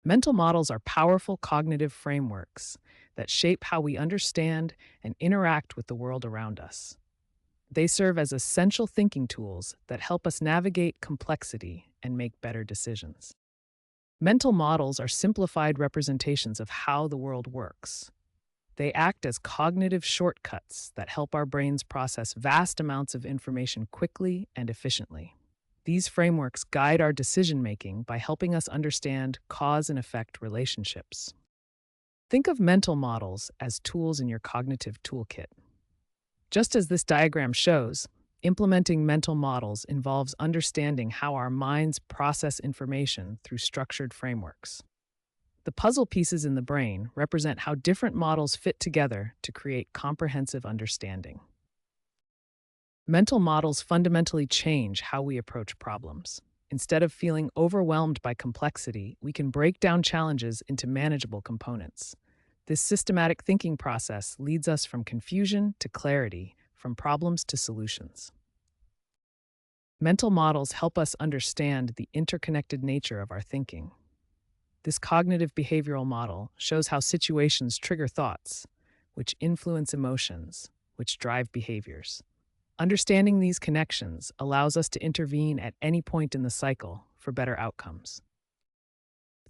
Mental models are powerful cognitive frameworks that shape how we understand and interact with the world around us. They serve as essential thinking tools that help us navigate complexity and make better decisions. Mental models are simplified representations of how the world works. They act as cognitive shortcuts that help our brains process vast amounts of information quickly and efficiently. These frameworks guide our decision making by helping us understand cause and effect relationships. Think of mental models as tools in your cognitive toolkit. Just as this diagram shows, implementing mental models involves understanding how our minds process information through structured frameworks. The puzzle pieces in the brain represent how different models fit together to create comprehensive understanding. Mental models fundamentally change how we approach problems. Instead of feeling overwhelmed by complexity, we can break down challenges into manageable components. This systematic thinking process leads us from confusion to clarity, from problems to solutions. Mental models help us understand the interconnected nature of our thinking. This cognitive behavioral model shows how situations trigger thoughts, which influence emotions, which drive behaviors. Understanding these connections allows us to intervene at any point in the cycle for better outcomes.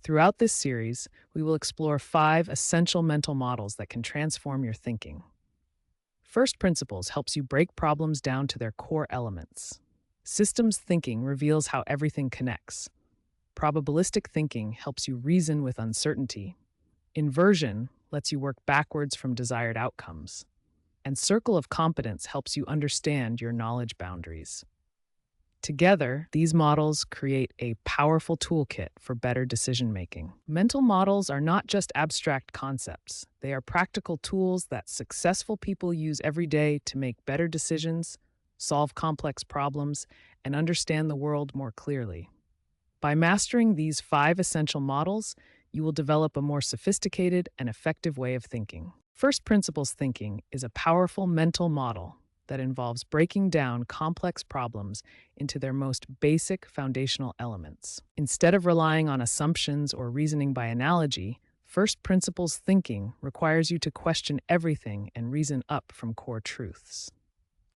Throughout this series, we will explore 5 essential mental models that can transform your thinking. First Principles helps you break problems down to their core elements. Systems thinking reveals how everything connects. Probabilistic thinking helps you reason with uncertainty. Inversion lets you work backwards from desired outcomes. And Circle of Competence helps you understand your knowledge boundaries. Together, these models create a powerful toolkit for better decision-making. Mental models are not just abstract concepts. They are practical tools that successful people use every day to make better decisions, solve complex problems, and understand the world more clearly. By mastering these 5 essential models, you will develop a more sophisticated and effective way of thinking. First Principles thinking is a powerful mental model that involves breaking down complex problems into their most basic foundational elements. Instead of relying on assumptions or reasoning by analogy, First Principles thinking requires you to question everything and reason up from core truths.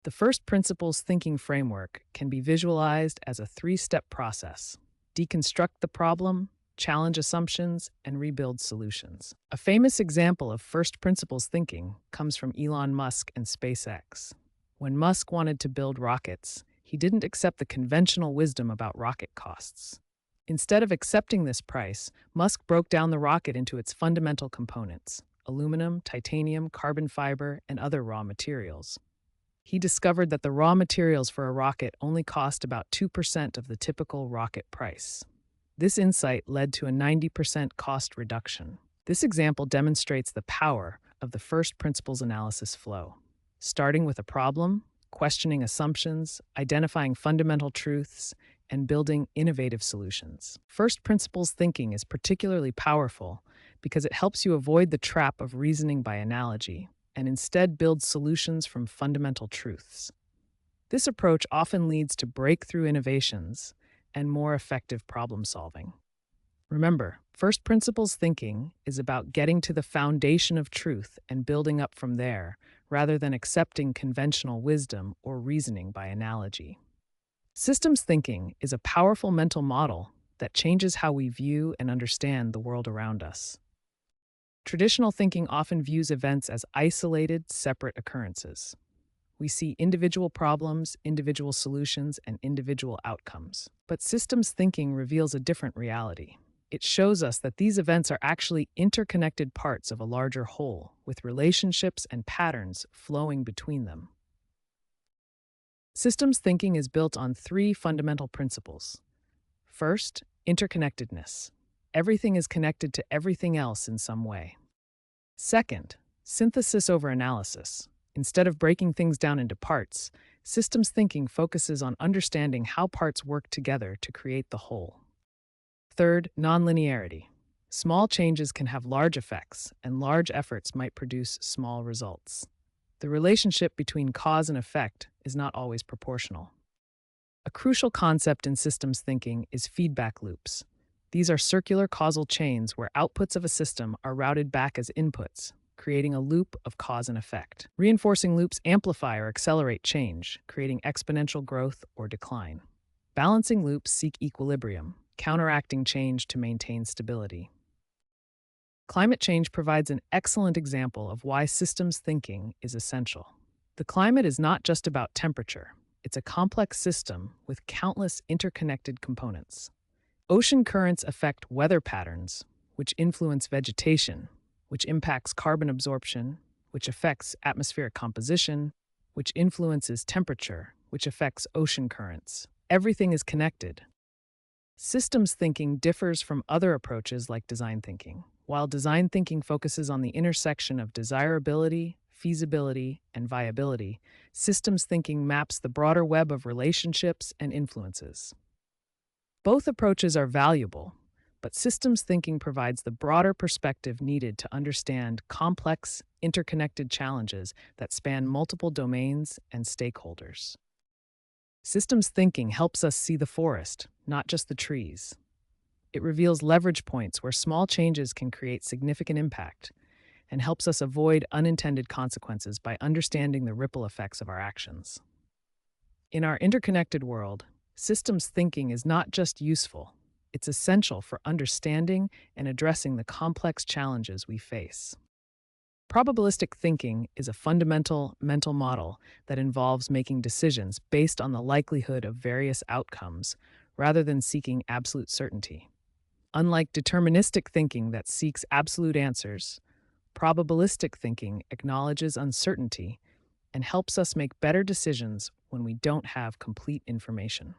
The First Principles thinking framework can be visualized as a 3-step process. Deconstruct the problem, challenge assumptions, and rebuild solutions. A famous example of First Principles thinking comes from Elon Musk and SpaceX. When Musk wanted to build rockets, he didn't accept the conventional wisdom about rocket costs. Instead of accepting this price, Musk broke down the rocket into its fundamental components: aluminum, titanium, carbon fiber, and other raw materials. He discovered that the raw materials for a rocket only cost about 2% of the typical rocket price. This insight led to a 90% cost reduction. This example demonstrates the power of the First Principles analysis flow. Starting with a problem, questioning assumptions, identifying fundamental truths, and building innovative solutions. First Principles thinking is particularly powerful because it helps you avoid the trap of reasoning by analogy and instead build solutions from fundamental truths. This approach often leads to breakthrough innovations and more effective problem solving. Remember, First Principles thinking is about getting to the foundation of truth and building up from there, rather than accepting conventional wisdom or reasoning by analogy. Systems thinking is a powerful mental model that changes how we view and understand the world around us. Traditional thinking often views events as isolated, separate occurrences. We see individual problems, individual solutions, and individual outcomes. But systems thinking reveals a different reality. It shows us that these events are actually interconnected parts of a larger whole, with relationships and patterns flowing between them. Systems thinking is built on 3 fundamental principles. First, interconnectedness. Everything is connected to everything else in some way. Second, synthesis over analysis. Instead of breaking things down into parts, systems thinking focuses on understanding how parts work together to create the whole. Third, nonlinearity. Small changes can have large effects, and large efforts might produce small results. The relationship between cause and effect is not always proportional. A crucial concept in systems thinking is feedback loops. These are circular causal chains where outputs of a system are routed back as inputs, creating a loop of cause and effect. Reinforcing loops amplify or accelerate change, creating exponential growth or decline. Balancing loops seek equilibrium, counteracting change to maintain stability. Climate change provides an excellent example of why systems thinking is essential. The climate is not just about temperature, it's a complex system with countless interconnected components. Ocean currents affect weather patterns, which influence vegetation, which impacts carbon absorption, which affects atmospheric composition, which influences temperature, which affects ocean currents. Everything is connected. Systems thinking differs from other approaches like design thinking. While design thinking focuses on the intersection of desirability, feasibility, and viability, systems thinking maps the broader web of relationships and influences. Both approaches are valuable, but systems thinking provides the broader perspective needed to understand complex, interconnected challenges that span multiple domains and stakeholders. Systems thinking helps us see the forest, not just the trees. It reveals leverage points where small changes can create significant impact and helps us avoid unintended consequences by understanding the ripple effects of our actions. In our interconnected world, systems thinking is not just useful, it's essential for understanding and addressing the complex challenges we face. Probabilistic thinking is a fundamental mental model that involves making decisions based on the likelihood of various outcomes rather than seeking absolute certainty. Unlike deterministic thinking that seeks absolute answers, probabilistic thinking acknowledges uncertainty and helps us make better decisions when we don't have complete information.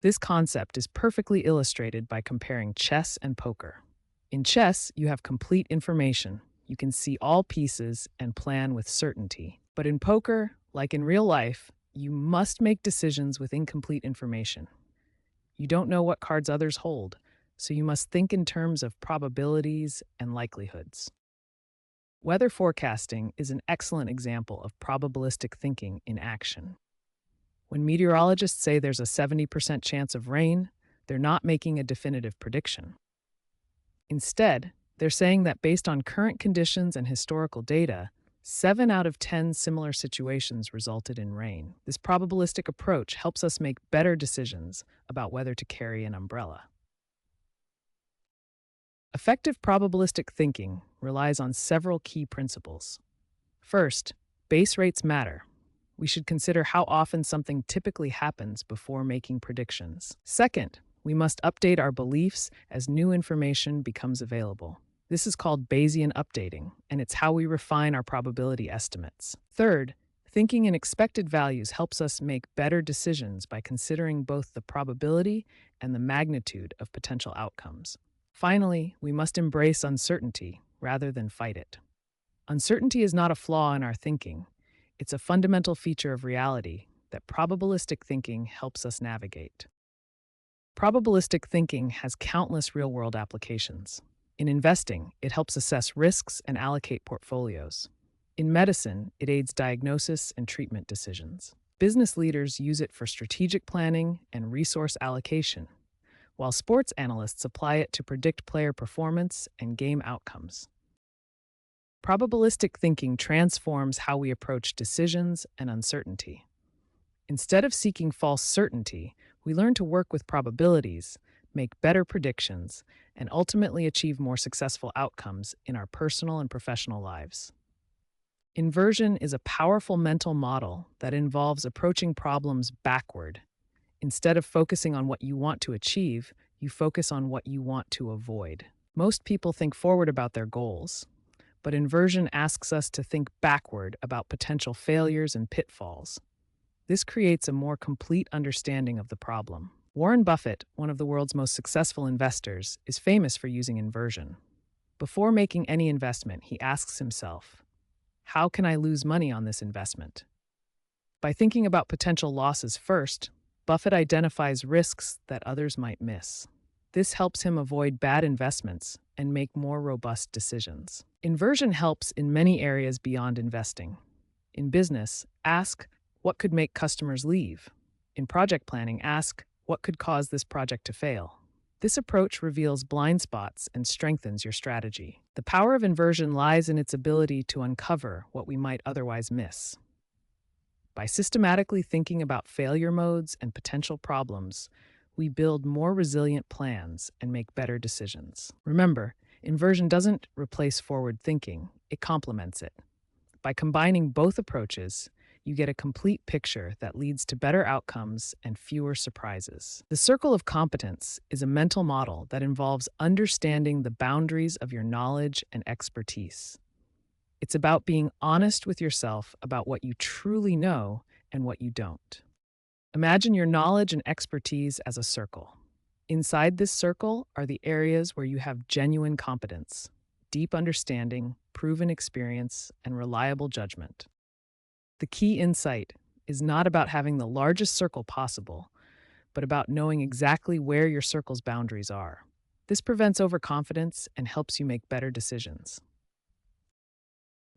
This concept is perfectly illustrated by comparing chess and poker. In chess, you have complete information. You can see all pieces and plan with certainty. But in poker, like in real life, you must make decisions with incomplete information. You don't know what cards others hold, so you must think in terms of probabilities and likelihoods. Weather forecasting is an excellent example of probabilistic thinking in action. When meteorologists say there's a 70% chance of rain, they're not making a definitive prediction. Instead, they're saying that based on current conditions and historical data, 7 out of 10 similar situations resulted in rain. This probabilistic approach helps us make better decisions about whether to carry an umbrella. Effective probabilistic thinking relies on several key principles. First, base rates matter. We should consider how often something typically happens before making predictions. Second, we must update our beliefs as new information becomes available. This is called Bayesian updating, and it's how we refine our probability estimates. Third, thinking in expected values helps us make better decisions by considering both the probability and the magnitude of potential outcomes. Finally, we must embrace uncertainty rather than fight it. Uncertainty is not a flaw in our thinking. It's a fundamental feature of reality that probabilistic thinking helps us navigate. Probabilistic thinking has countless real-world applications. In investing, it helps assess risks and allocate portfolios. In medicine, it aids diagnosis and treatment decisions. Business leaders use it for strategic planning and resource allocation, while sports analysts apply it to predict player performance and game outcomes. Probabilistic thinking transforms how we approach decisions and uncertainty. Instead of seeking false certainty, we learn to work with probabilities, make better predictions, and ultimately achieve more successful outcomes in our personal and professional lives. Inversion is a powerful mental model that involves approaching problems backward. Instead of focusing on what you want to achieve, you focus on what you want to avoid. Most people think forward about their goals, but inversion asks us to think backward about potential failures and pitfalls. This creates a more complete understanding of the problem. Warren Buffett, one of the world's most successful investors, is famous for using inversion. Before making any investment, he asks himself, how can I lose money on this investment? By thinking about potential losses first, Buffett identifies risks that others might miss. This helps him avoid bad investments and make more robust decisions. Inversion helps in many areas beyond investing. In business, ask, what could make customers leave? In project planning, ask, what could cause this project to fail? This approach reveals blind spots and strengthens your strategy. The power of inversion lies in its ability to uncover what we might otherwise miss. By systematically thinking about failure modes and potential problems, we build more resilient plans and make better decisions. Remember, inversion doesn't replace forward thinking, it complements it. By combining both approaches, you get a complete picture that leads to better outcomes and fewer surprises. The circle of competence is a mental model that involves understanding the boundaries of your knowledge and expertise. It's about being honest with yourself about what you truly know and what you don't. Imagine your knowledge and expertise as a circle. Inside this circle are the areas where you have genuine competence, deep understanding, proven experience, and reliable judgment. The key insight is not about having the largest circle possible, but about knowing exactly where your circle's boundaries are. This prevents overconfidence and helps you make better decisions.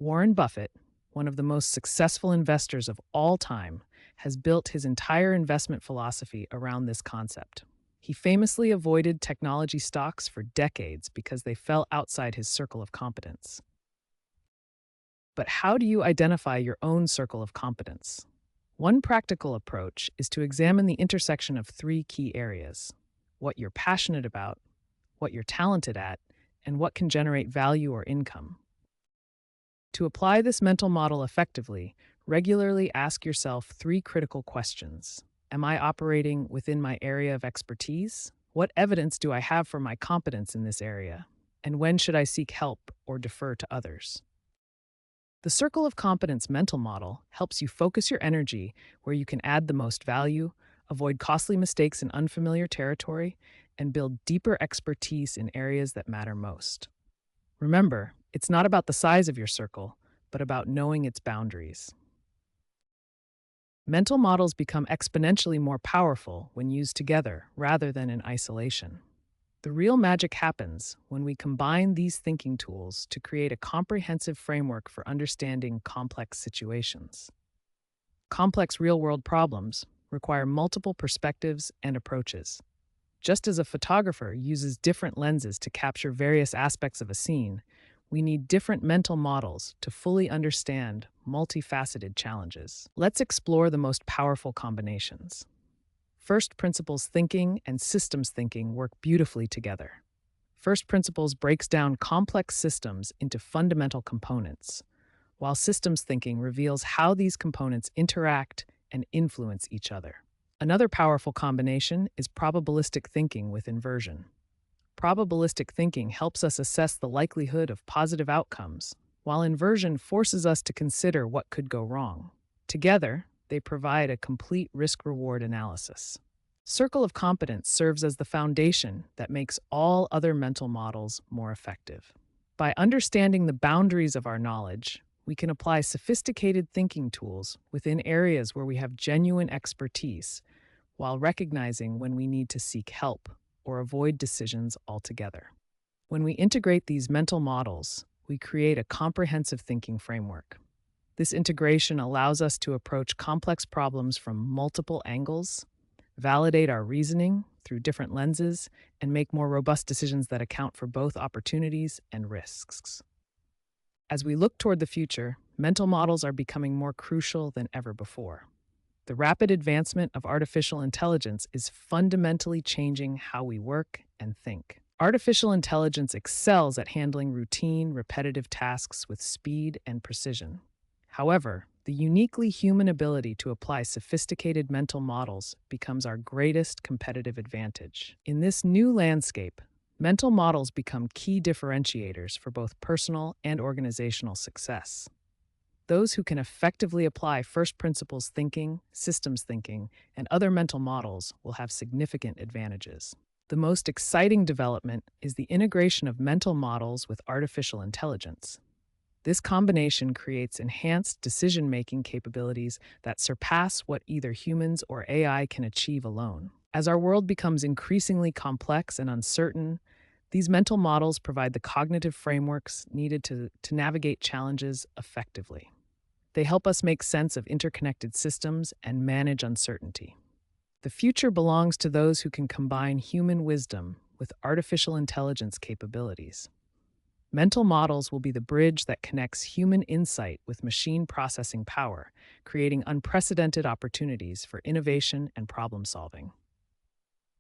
Warren Buffett, one of the most successful investors of all time, has built his entire investment philosophy around this concept. He famously avoided technology stocks for decades because they fell outside his circle of competence. But how do you identify your own circle of competence? One practical approach is to examine the intersection of three key areas: what you're passionate about, what you're talented at, and what can generate value or income. To apply this mental model effectively, regularly ask yourself three critical questions. Am I operating within my area of expertise? What evidence do I have for my competence in this area? And when should I seek help or defer to others? The circle of competence mental model helps you focus your energy where you can add the most value, avoid costly mistakes in unfamiliar territory, and build deeper expertise in areas that matter most. Remember, it's not about the size of your circle, but about knowing its boundaries. Mental models become exponentially more powerful when used together rather than in isolation. The real magic happens when we combine these thinking tools to create a comprehensive framework for understanding complex situations. Complex real-world problems require multiple perspectives and approaches. Just as a photographer uses different lenses to capture various aspects of a scene, we need different mental models to fully understand multifaceted challenges. Let's explore the most powerful combinations. First principles thinking and systems thinking work beautifully together. First principles breaks down complex systems into fundamental components, while systems thinking reveals how these components interact and influence each other. Another powerful combination is probabilistic thinking with inversion. Probabilistic thinking helps us assess the likelihood of positive outcomes, while inversion forces us to consider what could go wrong. Together, they provide a complete risk-reward analysis. Circle of competence serves as the foundation that makes all other mental models more effective. By understanding the boundaries of our knowledge, we can apply sophisticated thinking tools within areas where we have genuine expertise, while recognizing when we need to seek help or avoid decisions altogether. When we integrate these mental models, we create a comprehensive thinking framework. This integration allows us to approach complex problems from multiple angles, validate our reasoning through different lenses, and make more robust decisions that account for both opportunities and risks. As we look toward the future, mental models are becoming more crucial than ever before. The rapid advancement of artificial intelligence is fundamentally changing how we work and think. Artificial intelligence excels at handling routine, repetitive tasks with speed and precision. However, the uniquely human ability to apply sophisticated mental models becomes our greatest competitive advantage. In this new landscape, mental models become key differentiators for both personal and organizational success. Those who can effectively apply first principles thinking, systems thinking, and other mental models will have significant advantages. The most exciting development is the integration of mental models with artificial intelligence. This combination creates enhanced decision-making capabilities that surpass what either humans or AI can achieve alone. As our world becomes increasingly complex and uncertain, these mental models provide the cognitive frameworks needed to navigate challenges effectively. They help us make sense of interconnected systems and manage uncertainty. The future belongs to those who can combine human wisdom with artificial intelligence capabilities. Mental models will be the bridge that connects human insight with machine processing power, creating unprecedented opportunities for innovation and problem solving.